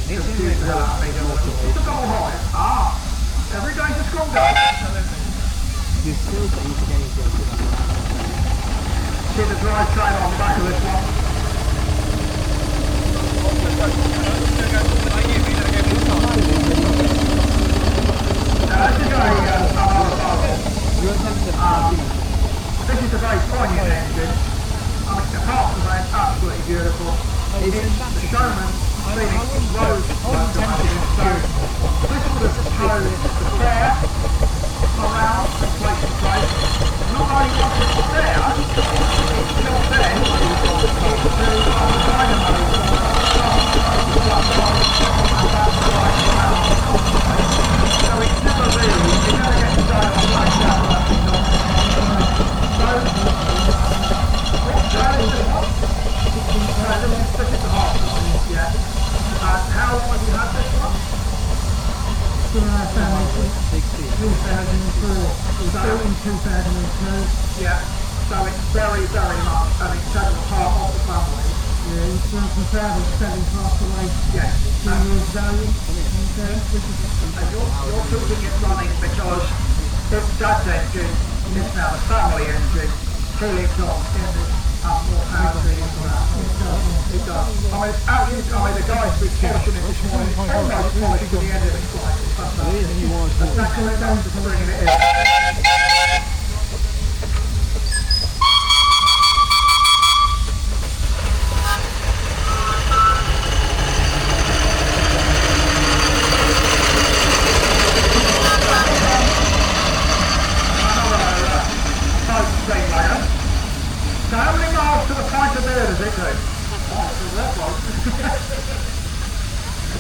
confused the hell out of me. It's a double high. Ah, every day's a school day. You still got your skinny girls in that. See the drive train on the back of this one. This is a very poignant engine. I mean, the parts of it absolutely beautiful. The showman feeling rose so this would have shown the fair around from place to place. Not only was it there, it's still there to the dynamo. So it's never really, you never get to die on like that. So, this is the heart of it, yeah. How long have you had this one? 2004. It was built in 2002. Yeah. So it's very, very much an integral part of the family. Yeah, it's from my father, 7 passed away. Yes. 2 years ago. And you're keeping it running because this dad's engine is now the family engine. He lives on in this mortality and all that. It does. I mean, it's absolutely, the guy's been polishing it this morning. It's almost polished to the end of its life. It's fantastic. That's actually enough to bringing it in. So how many miles to the point of beer does it do?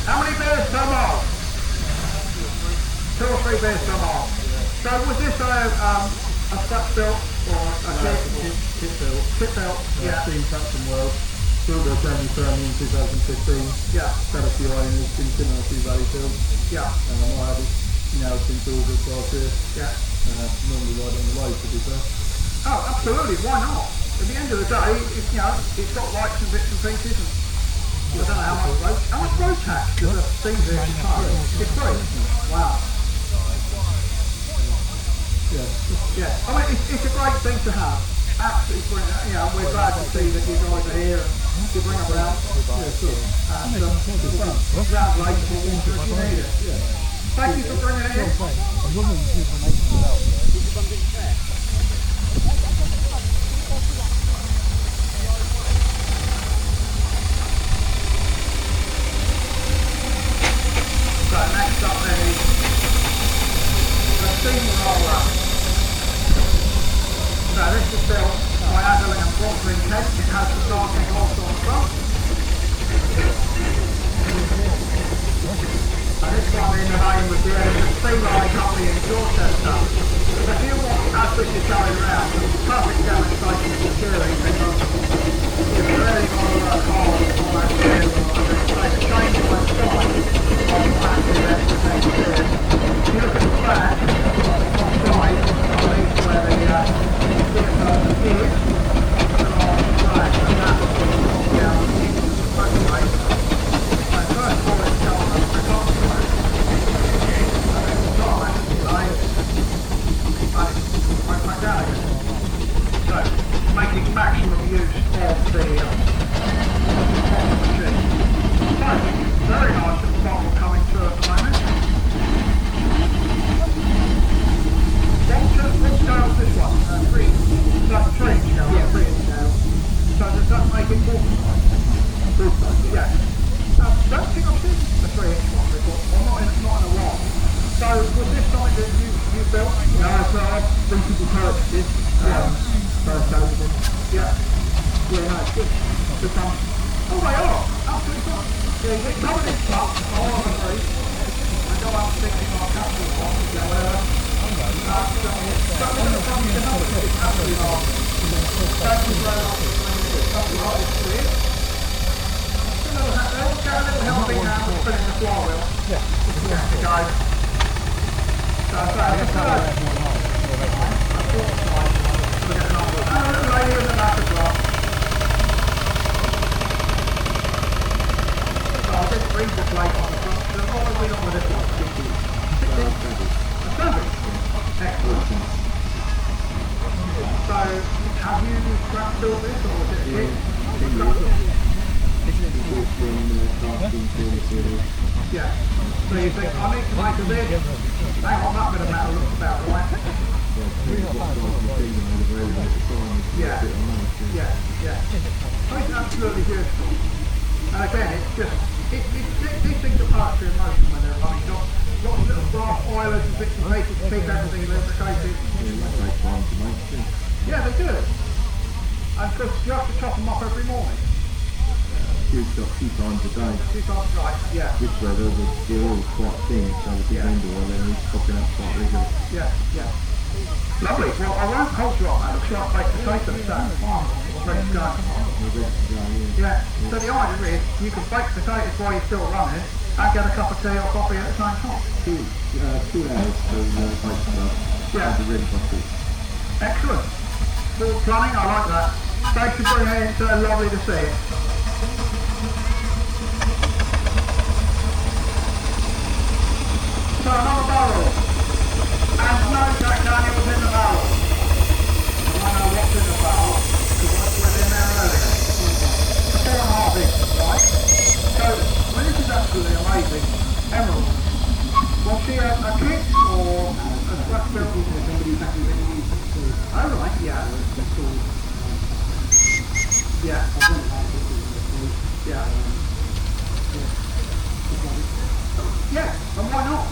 How many beers per mile? 2 or 3 beers per mile. So was this a flat built or a kit built? Kit built, yeah. Steam Captain World. Built by Jamie Fermi in 2015. Yeah. Had a few owners, been similar to Valleyfield. Yeah. I had it now since August last year. Yeah. Normally ride on the road to be fair. Oh, absolutely, why not? At the end of the day, it's got lights and bits and pieces, and I don't know how much road tax does a thing do to car? It's free. Wow. Yeah. Yeah. I mean, it's a great thing to have. Absolutely brilliant. We're glad to see that you guys are here and you bring them around. Yeah, sure. And round late if you need it. Yeah. Thank you for bringing it in. So next up then is the steamroller. So this is built by Adderley and Proctor in Kent. It has the starting horse on the front. And this one in the name was the Steamroller Company in Dorchester. If you want, as this is going round, it's a perfect demonstration of steering because you've really got to work hard on that steering wheel. The change of my style on the back of it to make steering. If you look at the back, on the side, underneath where the steer person is, the large flag, and that will drop down into the motorway. So first of all, it's telling us the consequence. And then the side, like, and it's right back down again. So, making maximum use of the machine. So, very nice little bottle coming through at the moment. What scale is this one? 3. Is that 3 scale? Yeah, 3 scale. So does that make it 4 size? 4 size, yeah. Don't think I've seen a 3-inch one before, or not in a while. So was this something that you built? No, so I've recently purchased this. First open. Yeah. Yeah, no, it's good. Good fun. Oh, they are. Absolutely fine. Yeah, you get covered in stuff, all on the free, and go out thinking our capital one, yeah, whatever. But look at the front of the number, it's absolutely hard. Thank you very much for bringing this up to our history. Let's go a little helping hand and spinning the flywheel. Yeah. Yeah, guys. So, that's look at the number. And a little lady in the back as well. So, I didn't read the plate on the front, so what have we got with this one? 16. A service? Excellent. So, have you scrap built this, or was it a kit? Yeah. So you think, I need to make a bid. Hang on, that bit of metal looks about right. Yeah. Yeah, yeah. I think it's absolutely beautiful. And again, it's just, these things are poetry in motion when they're running. Lots of little brass oilers and bits and pieces to keep everything lubricated. Yeah, they do. And because you have to chop them up every morning. Two times a day. 2 times, right, yeah. This weather, the oil is quite thin, so the big end oil then it's popping up quite regularly. Yeah, yeah. Lovely. Well, I won't hold you on that. Looks like baked potatoes down the farm. Ready to go. Yeah. So the idea is you can bake potatoes while you're still running and get a cup of tea or coffee at the same time. 2 hours for baked stuff. Yeah. And ready for tea. Excellent. Full planning, I like that. Thanks for bringing it in, so lovely to see it. So another barrel. And no Jack Daniels in the barrel. I know what's in the barrel, because I was in there earlier. A 4.5 inch, right? So, this is absolutely amazing. Emerald. Was she a kit or a scratch built? Somebody's actually been used at school. Oh right, yeah. Yeah. Yeah. Yeah, and why not?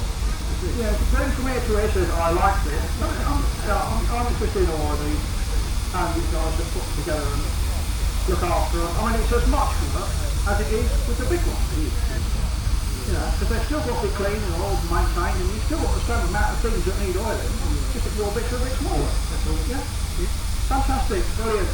Yeah, going from here to here says I like this. I'm interested in all of these and you guys that put them together and look after them. I mean, it's as much work as it is with the big ones. You know, because they've still got to be clean and all maintained, and you've still got the same amount of things that need oiling, just that your bits are a bit smaller. Yeah? Fantastic, brilliant.